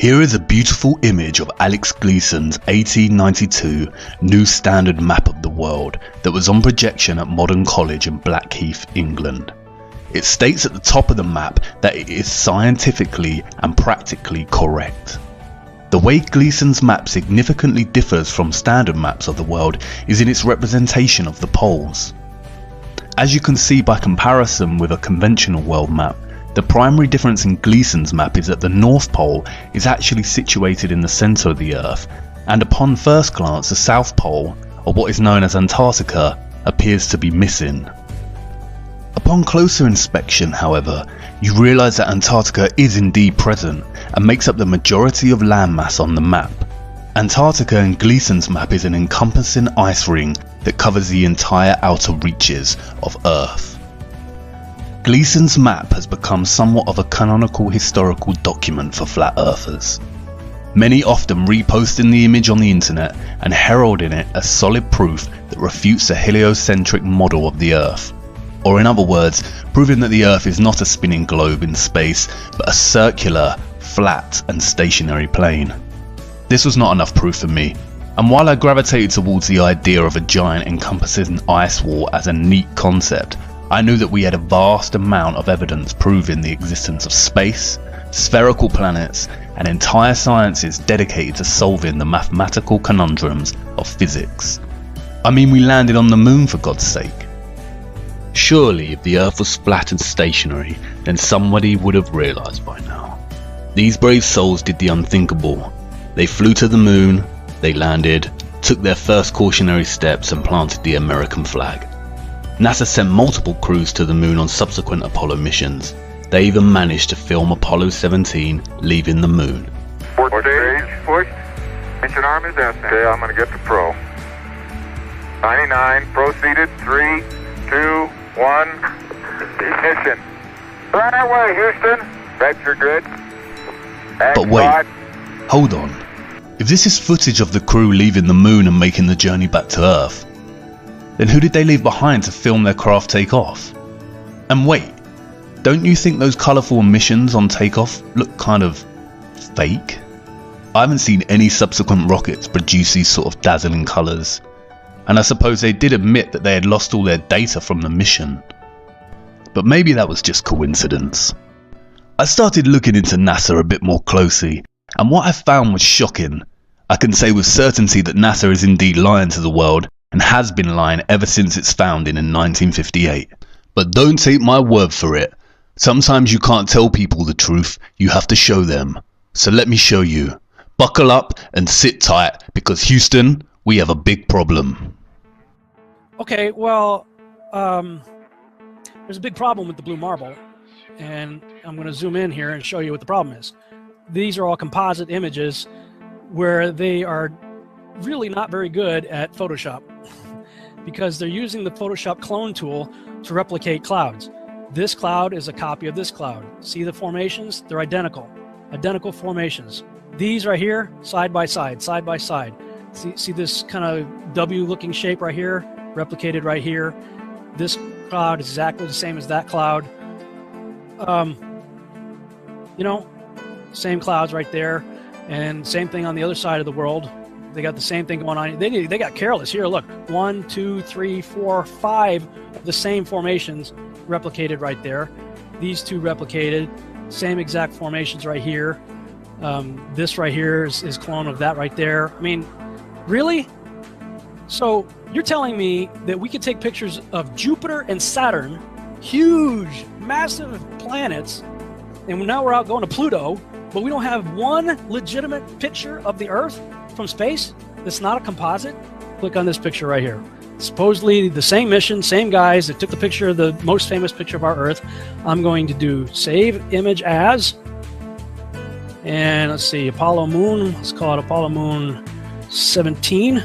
Here is a beautiful image of Alex Gleason's 1892 New Standard Map of the World that was on projection at Modern College in Blackheath, England. It states at the top of the map that it is scientifically and practically correct. The way Gleason's map significantly differs from standard maps of the world is in its representation of the poles. As you can see by comparison with a conventional world map, the primary difference in Gleason's map is that the North Pole is actually situated in the centre of the Earth, and upon first glance the South Pole, or what is known as Antarctica, appears to be missing. Upon closer inspection, however, you realise that Antarctica is indeed present and makes up the majority of landmass on the map. Antarctica in Gleason's map is an encompassing ice ring that covers the entire outer reaches of Earth. Gleason's map has become somewhat of a canonical historical document for flat earthers. Many often reposting the image on the internet and heralding it as solid proof that refutes the heliocentric model of the Earth. Or in other words, proving that the Earth is not a spinning globe in space, but a circular, flat and stationary plane. This was not enough proof for me, and while I gravitated towards the idea of a giant encompassing ice wall as a neat concept, I knew that we had a vast amount of evidence proving the existence of space, spherical planets, and entire sciences dedicated to solving the mathematical conundrums of physics. I mean, we landed on the moon, for God's sake. Surely if the Earth was flat and stationary, then somebody would have realised by now. These brave souls did the unthinkable. They flew to the moon, they landed, took their first cautionary steps and planted the American flag. NASA sent multiple crews to the moon on subsequent Apollo missions. They even managed to film Apollo 17 leaving the moon. Stage pushed. Engine arm is out. Okay, I'm going to get the pro. 99, proceeded. 3, 2, 1. Ignition. Right away, Houston. Vector grid. But wait, hold on. If this is footage of the crew leaving the moon and making the journey back to Earth, then who did they leave behind to film their craft take off? And wait, don't you think those colourful emissions on takeoff look kind of fake? I haven't seen any subsequent rockets produce these sort of dazzling colours, and I suppose they did admit that they had lost all their data from the mission. But maybe that was just coincidence. I started looking into NASA a bit more closely, and what I found was shocking. I can say with certainty that NASA is indeed lying to the world, and has been lying ever since its founding in 1958. But don't take my word for it. Sometimes you can't tell people the truth, you have to show them. So let me show you. Buckle up and sit tight, because Houston, we have a big problem. Okay, well, there's a big problem with the blue marble, and I'm going to zoom in here and show you what the problem is. These are all composite images where they are really not very good at Photoshop because they're using the Photoshop clone tool to replicate clouds. This cloud is a copy of this cloud. See the formations? They're identical formations. These right here, side by side, side by side. See this kind of W looking shape right here, replicated right here. This cloud is exactly the same as that cloud. You know, same clouds right there, and same thing on the other side of the world. They got the same thing going on. They got careless. Here, look, 1, 2, 3, 4, 5 of the same formations replicated right there. These two replicated, same exact formations right here. This right here is clone of that right there. I mean, really? So you're telling me that we could take pictures of Jupiter and Saturn, huge, massive planets, and now we're out going to Pluto, but we don't have one legitimate picture of the Earth from space that's not a composite? Click on this picture right here. Supposedly the same mission, same guys that took the picture of the most famous picture of our Earth. I'm going to do save image as, and let's see, Apollo Moon. Let's call it Apollo Moon 17.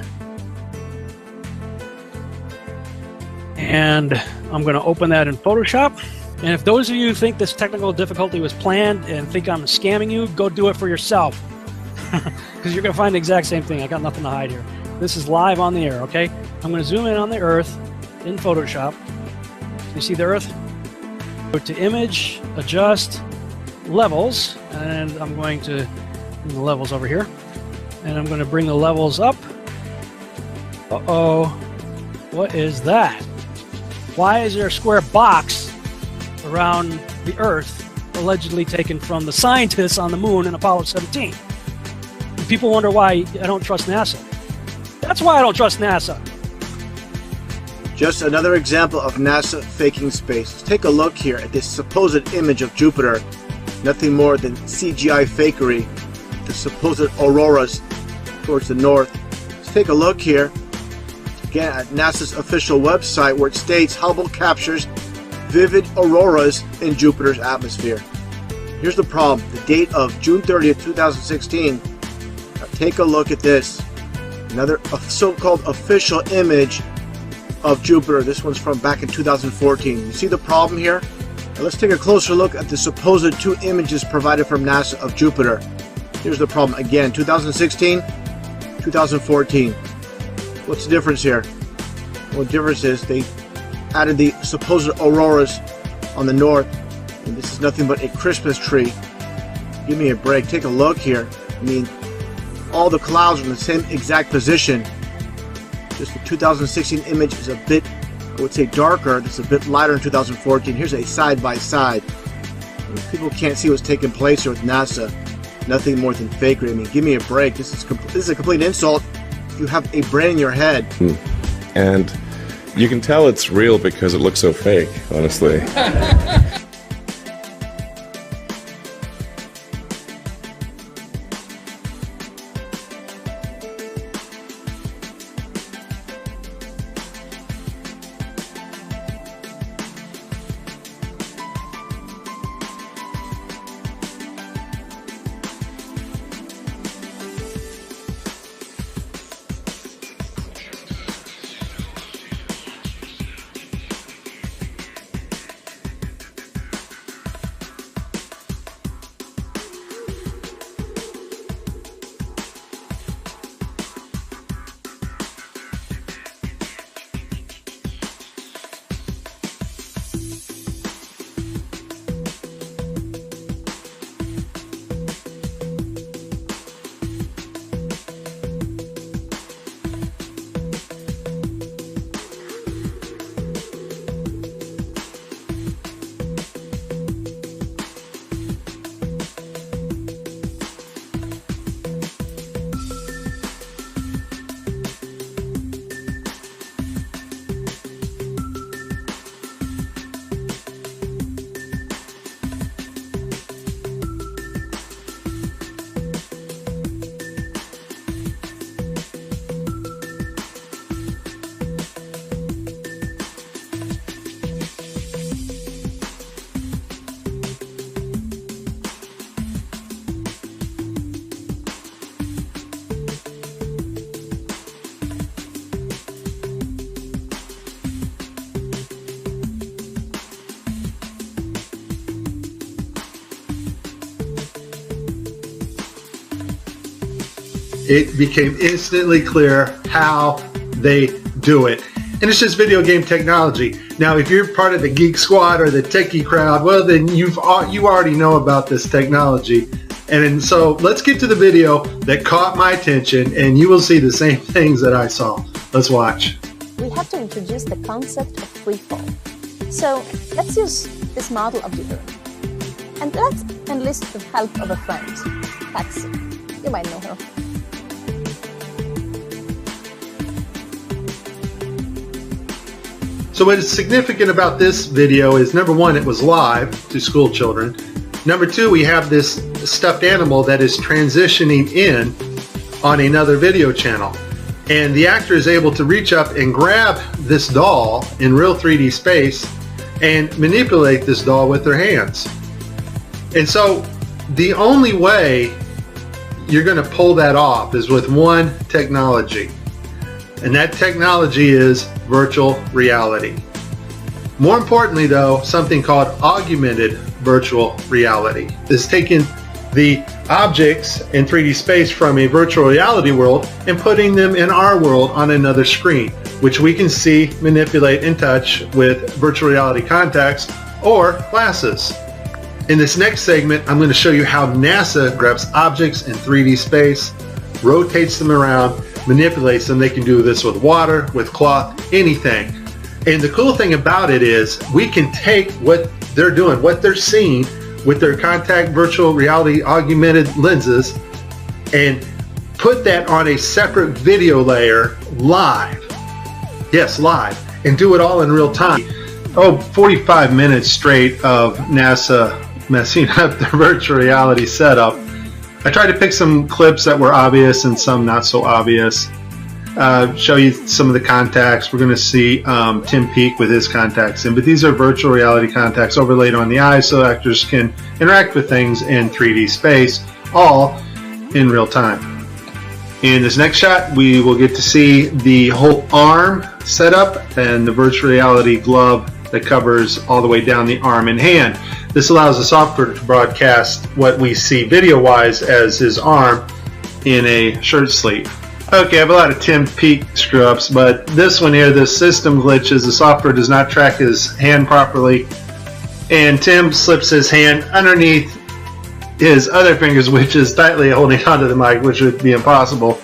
And I'm going to open that in Photoshop. And if those of you who think this technical difficulty was planned and think I'm scamming you, go do it for yourself. Because you're going to find the exact same thing. I got nothing to hide here. This is live on the air, okay? I'm going to zoom in on the Earth in Photoshop. You see the Earth? Go to Image, Adjust, Levels, and I'm going to the levels over here. And I'm going to bring the levels up. Uh-oh. What is that? Why is there a square box around the Earth allegedly taken from the scientists on the moon in Apollo 17? And people wonder why I don't trust NASA. That's why I don't trust NASA. Just another example of NASA faking space. Let's take a look here at this supposed image of Jupiter. Nothing more than CGI fakery. The supposed auroras towards the north. Let's take a look here again at NASA's official website, where it states Hubble captures vivid auroras in Jupiter's atmosphere. Here's the problem. The date of June 30th, 2016. Now take a look at this. Another so-called official image of Jupiter. This one's from back in 2014. You see the problem here? Now let's take a closer look at the supposed two images provided from NASA of Jupiter. Here's the problem again. 2016, 2014. What's the difference here? Well, the difference is they added the supposed auroras on the north, and this is nothing but a Christmas tree. Give me a break. Take a look here. I mean, all the clouds are in the same exact position. Just the 2016 image is a bit, I would say, darker. It's a bit lighter in 2014. Here's a side-by-side. People can't see what's taking place here with NASA. Nothing more than fakery. I mean, give me a break. This is a complete insult. You have a brain in your head. And you can tell it's real because it looks so fake, honestly. It became instantly clear how they do it. And it's just video game technology. Now, if you're part of the Geek Squad or the techie crowd, well, then you already know about this technology. And so let's get to the video that caught my attention, and you will see the same things that I saw. Let's watch. We have to introduce the concept of freefall. So let's use this model of the Earth. And let's enlist the help of a friend, Taxi. You might know her. So what is significant about this video is, number one, it was live to school children. Number two, we have this stuffed animal that is transitioning in on another video channel. And the actor is able to reach up and grab this doll in real 3D space and manipulate this doll with their hands. And so the only way you're going to pull that off is with one technology. And that technology is virtual reality. More importantly though, something called augmented virtual reality is taking the objects in 3D space from a virtual reality world and putting them in our world on another screen, which we can see, manipulate, and touch with virtual reality contacts or glasses. In this next segment, I'm going to show you how NASA grabs objects in 3D space, rotates them around, manipulates them. They can do this with water, with cloth, anything. And the cool thing about it is we can take what they're doing, what they're seeing with their contact virtual reality augmented lenses, and put that on a separate video layer live. Yes, live. And do it all in real time. 45 minutes straight of NASA messing up the virtual reality setup. I tried to pick some clips that were obvious and some not so obvious. Show you some of the contacts. We're going to see Tim Peake with his contacts in, but these are virtual reality contacts overlaid on the eyes so actors can interact with things in 3D space, all in real time. In this next shot, we will get to see the whole arm setup and the virtual reality glove that covers all the way down the arm and hand. This allows the software to broadcast what we see video-wise as his arm in a shirt sleeve. Okay, I have a lot of Tim Peake screw-ups, but this one here, the system glitches. The software does not track his hand properly, and Tim slips his hand underneath his other fingers, which is tightly holding onto the mic, which would be impossible.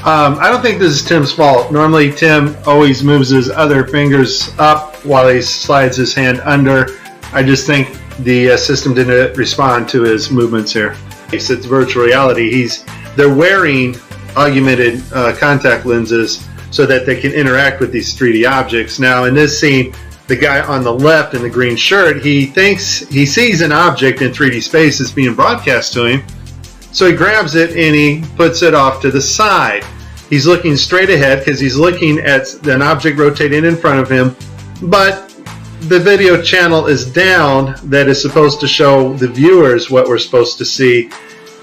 I don't think this is Tim's fault. Normally, Tim always moves his other fingers up while he slides his hand under. I just think the system didn't respond to his movements here. It's virtual reality. They're wearing augmented contact lenses so that they can interact with these 3D objects. Now, in this scene, the guy on the left in the green shirt, he thinks he sees an object in 3D space that's being broadcast to him. So he grabs it and he puts it off to the side. He's looking straight ahead because he's looking at an object rotating in front of him, but the video channel is down that is supposed to show the viewers what we're supposed to see,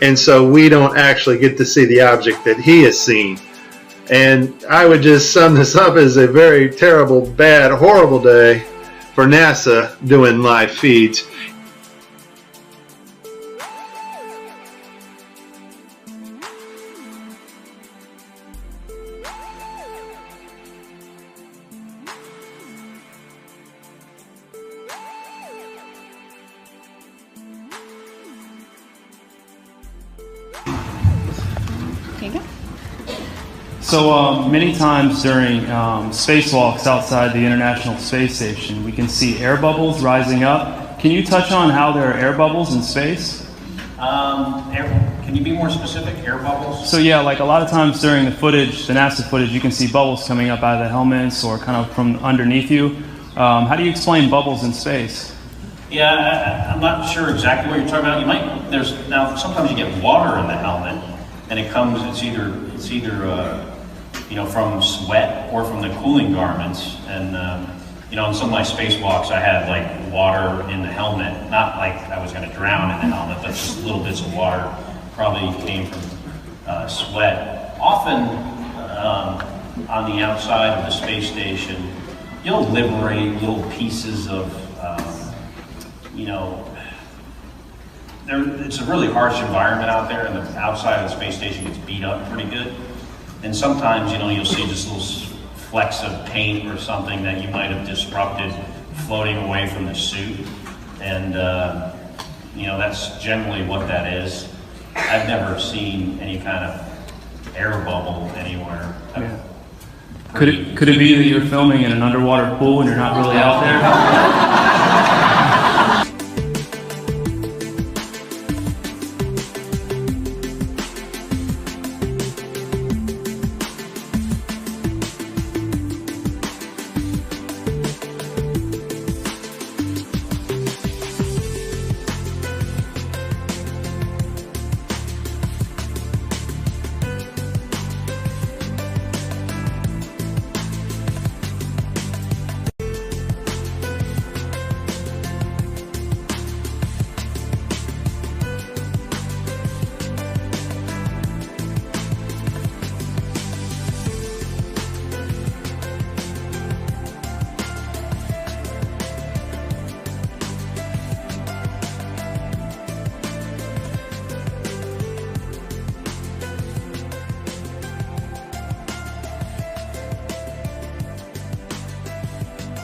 and so we don't actually get to see the object that he is seeing. And I would just sum this up as a very terrible, bad, horrible day for NASA doing live feeds. So many times during spacewalks outside the International Space Station, we can see air bubbles rising up. Can you touch on how there are air bubbles in space? Can you be more specific? Air bubbles? So yeah, like a lot of times during the footage, the NASA footage, you can see bubbles coming up out of the helmets or kind of from underneath you. How do you explain bubbles in space? Yeah, I'm not sure exactly what you're talking about. Now sometimes you get water in the helmet, and it's either from sweat or from the cooling garments. And in some of my spacewalks, I had like water in the helmet. Not like I was going to drown in the helmet, but just little bits of water probably came from sweat. Often on the outside of the space station, you'll liberate little pieces of, it's a really harsh environment out there, and the outside of the space station gets beat up pretty good. And sometimes, you'll see just little flecks of paint or something that you might have disrupted floating away from the suit. And, that's generally what that is. I've never seen any kind of air bubble anywhere. Yeah. Could it be that you're filming in an underwater pool and you're not really out there?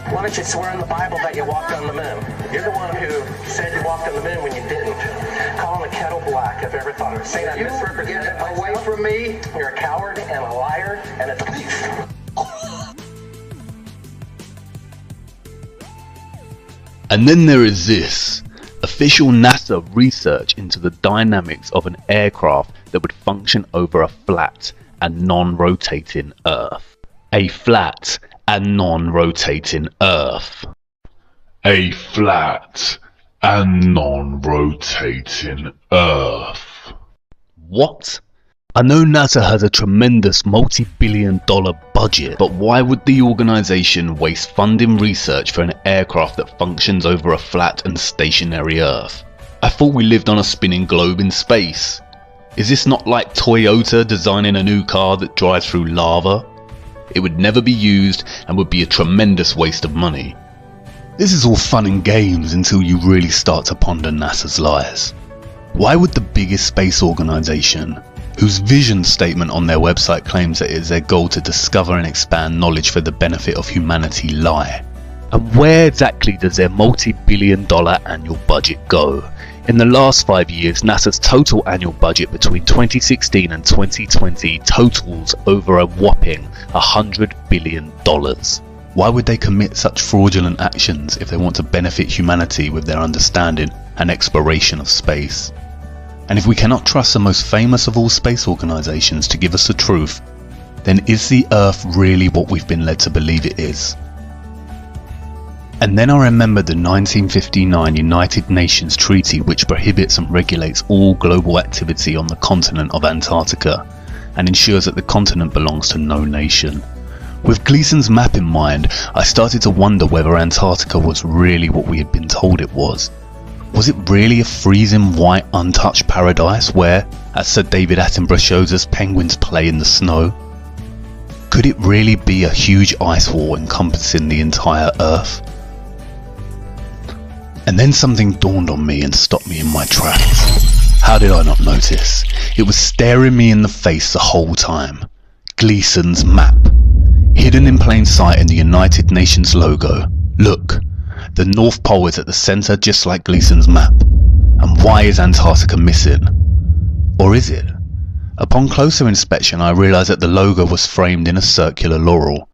Why don't you swear in the Bible that you walked on the moon? You're the one who said you walked on the moon when you didn't. Calling the kettle black, if you ever thought of it. Saying I misrepresented myself. Away from me. You're a coward and a liar and a thief. And then there is this. Official NASA research into the dynamics of an aircraft that would function over a flat and non-rotating Earth. A flat and non-rotating Earth. A flat and non-rotating Earth. What? I know NASA has a tremendous multi-billion-dollar budget, but why would the organisation waste funding research for an aircraft that functions over a flat and stationary Earth? I thought we lived on a spinning globe in space. Is this not like Toyota designing a new car that drives through lava? It would never be used and would be a tremendous waste of money. This is all fun and games until you really start to ponder NASA's lies. Why would the biggest space organisation, whose vision statement on their website claims that it is their goal to discover and expand knowledge for the benefit of humanity, lie? And where exactly does their multi-billion-dollar annual budget go? In the last 5 years, NASA's total annual budget between 2016 and 2020 totals over a whopping $100 billion. Why would they commit such fraudulent actions if they want to benefit humanity with their understanding and exploration of space? And if we cannot trust the most famous of all space organisations to give us the truth, then is the Earth really what we've been led to believe it is? And then I remembered the 1959 United Nations Treaty, which prohibits and regulates all global activity on the continent of Antarctica and ensures that the continent belongs to no nation. With Gleason's map in mind, I started to wonder whether Antarctica was really what we had been told it was. Was it really a freezing white untouched paradise where, as Sir David Attenborough shows us, penguins play in the snow? Could it really be a huge ice wall encompassing the entire Earth? And then something dawned on me and stopped me in my tracks. How did I not notice? It was staring me in the face the whole time. Gleason's map. Hidden in plain sight in the United Nations logo. Look, the North Pole is at the centre just like Gleason's map. And why is Antarctica missing? Or is it? Upon closer inspection I realised that the logo was framed in a circular laurel.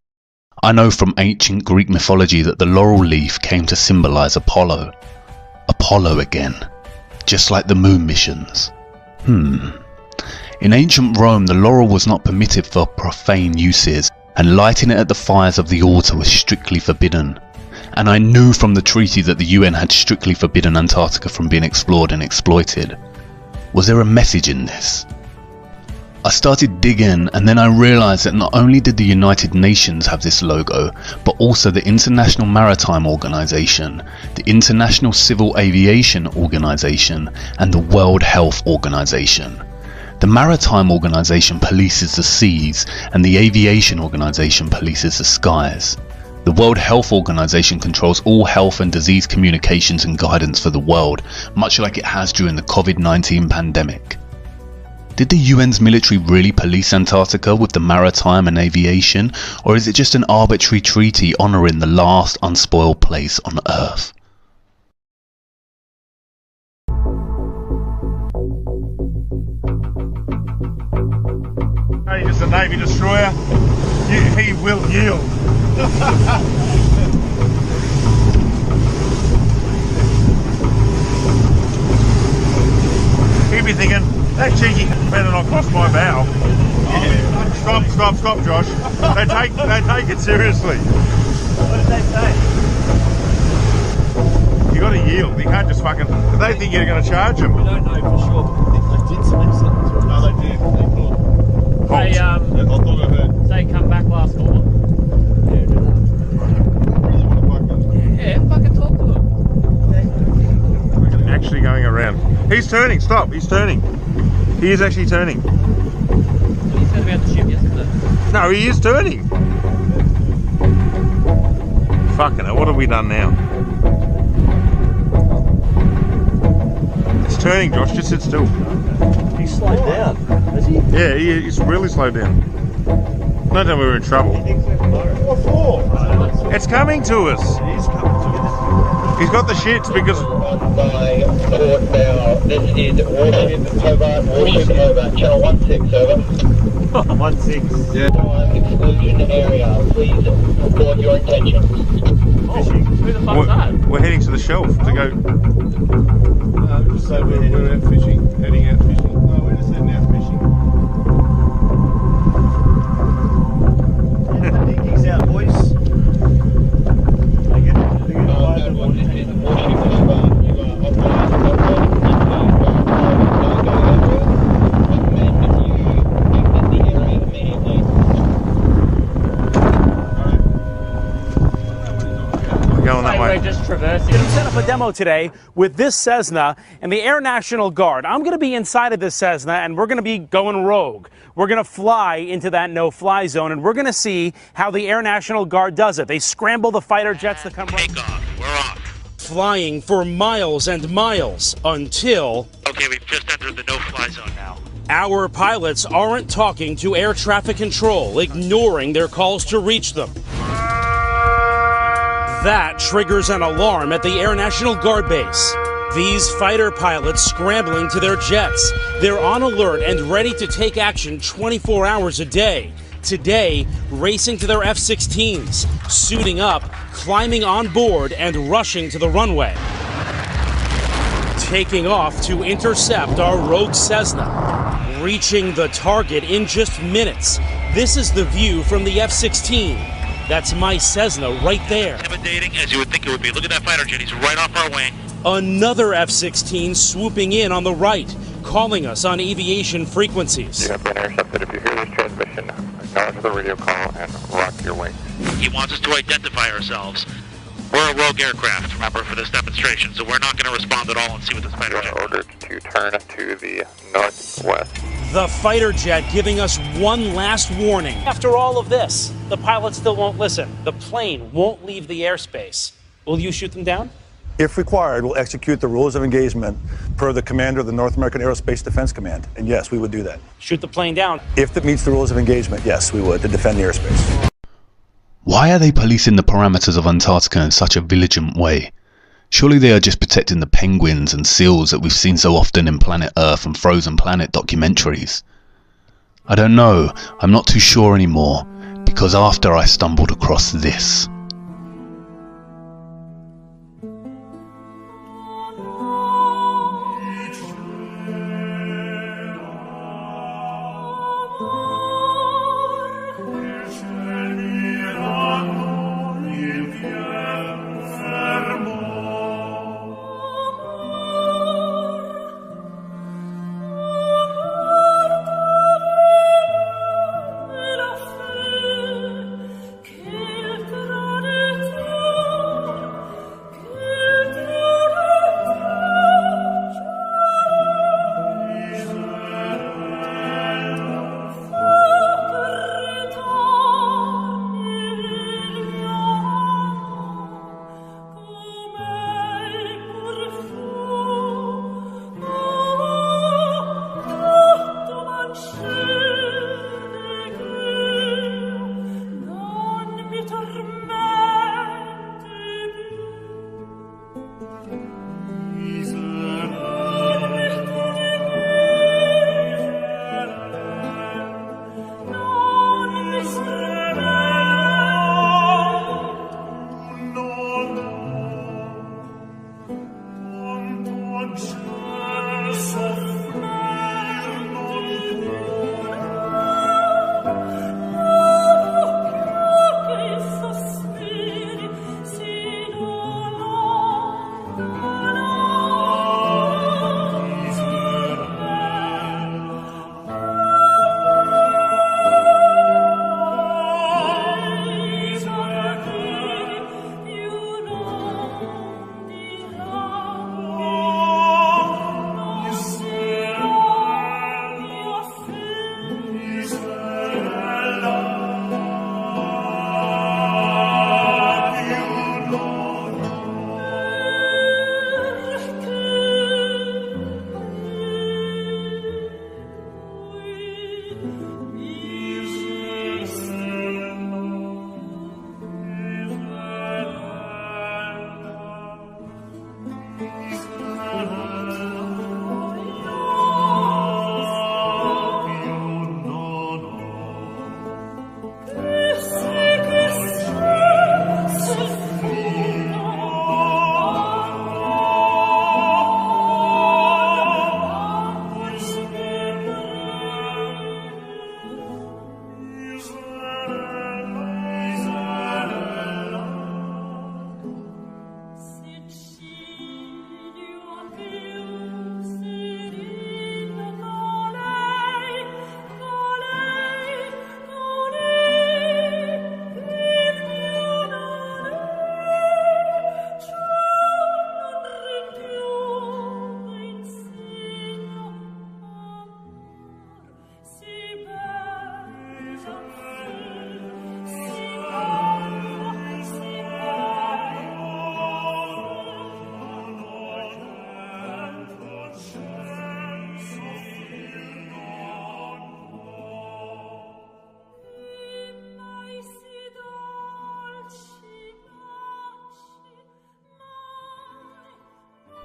I know from ancient Greek mythology that the laurel leaf came to symbolise Apollo. Apollo again, just like the moon missions. In ancient Rome the laurel was not permitted for profane uses, and lighting it at the fires of the altar was strictly forbidden. And I knew from the treaty that the UN had strictly forbidden Antarctica from being explored and exploited. Was there a message in this? I started digging, and then I realised that not only did the United Nations have this logo, but also the International Maritime Organization, the International Civil Aviation Organization, and the World Health Organization. The Maritime Organization polices the seas, and the Aviation Organization polices the skies. The World Health Organization controls all health and disease communications and guidance for the world, much like it has during the COVID-19 pandemic. Did the UN's military really police Antarctica with the maritime and aviation, or is it just an arbitrary treaty honouring the last unspoiled place on Earth? Hey, it's a Navy destroyer. He will yield. He'll be thinking, that cheeky better not cross my bow. Yeah. Stop, Josh. They take it seriously. What did they say? You got to yield. You can't just fucking. They think you're going to charge them. We don't know for sure, but they did say something to us. No, they did. They thought. They come back last call. Yeah, fucking talk to them. Actually going around. He's turning. Stop. He's turning. He is actually turning. He said about the ship yesterday. No, he is turning. Fucking hell, what have we done now? It's turning, Josh. Just sit still. He's slowed down, has he? Yeah, he's really slowed down. Not that we were in trouble. What for? It's coming to us. It is coming to us. He's got the shits because... This is Warship Hobart, channel 16, over. 16. Yeah. Exclusion area, please report your intentions. Fishing? Who the fuck's that? We're heading to the shelf to go... Just say we're out fishing, heading out fishing. No, we're just heading out fishing. Get the dinghies out, boys. They get the Warship Hobart, you are operating going that way. We're just traversing. I'm set up a demo today with this Cessna and the Air National Guard. I'm going to be inside of this Cessna and we're going to be going rogue. We're going to fly into that no-fly zone and we're going to see how the Air National Guard does it. They scramble the fighter jets that come Take off. We're off. flying for miles and miles until... Okay, we've just entered the no-fly zone now. Our pilots aren't talking to air traffic control, ignoring their calls to reach them. That triggers an alarm at the Air National Guard base. These fighter pilots scrambling to their jets. They're on alert and ready to take action 24 hours a day. Today, racing to their F-16s, suiting up, climbing on board, and rushing to the runway. Taking off to intercept our rogue Cessna, reaching the target in just minutes. This is the view from the F-16. That's my Cessna right there. Intimidating as you would think it would be. Look at that fighter jet. He's right off our wing. Another F-16 swooping in on the right, calling us on aviation frequencies. You have been intercepted. If you hear this transmission, acknowledge the radio call and rock your wings. He wants us to identify ourselves. We're a rogue aircraft, remember, for this demonstration, so we're not going to respond at all and see what this fighter jet... You are ordered to turn to the northwest. The fighter jet giving us one last warning. After all of this, the pilots still won't listen. The plane won't leave the airspace. Will you shoot them down? If required, we'll execute the rules of engagement per the commander of the North American Aerospace Defense Command. And yes, we would do that. Shoot the plane down. If it meets the rules of engagement, yes, we would, to defend the airspace. Why are they policing the parameters of Antarctica in such a vigilant way? Surely they are just protecting the penguins and seals that we've seen so often in Planet Earth and Frozen Planet documentaries. I don't know, I'm not too sure anymore, because after I stumbled across this.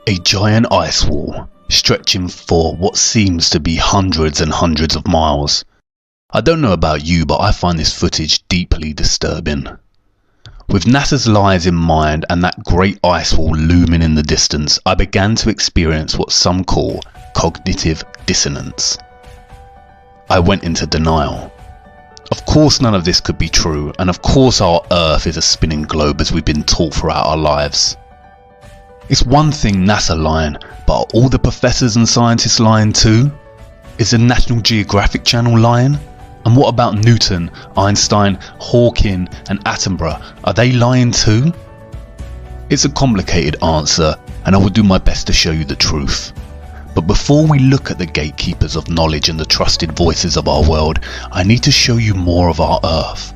A giant ice wall, stretching for what seems to be hundreds and hundreds of miles. I don't know about you, but I find this footage deeply disturbing. With NASA's lies in mind and that great ice wall looming in the distance, I began to experience what some call cognitive dissonance. I went into denial. Of course none of this could be true, and of course our Earth is a spinning globe as we've been taught throughout our lives. It's one thing NASA lying, but are all the professors and scientists lying too? Is the National Geographic Channel lying? And what about Newton, Einstein, Hawking and Attenborough? Are they lying too? It's a complicated answer, and I will do my best to show you the truth. But before we look at the gatekeepers of knowledge and the trusted voices of our world, I need to show you more of our Earth.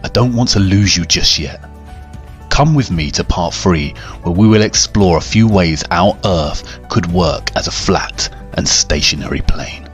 I don't want to lose you just yet. Come with me to part 3, where we will explore a few ways our Earth could work as a flat and stationary plane.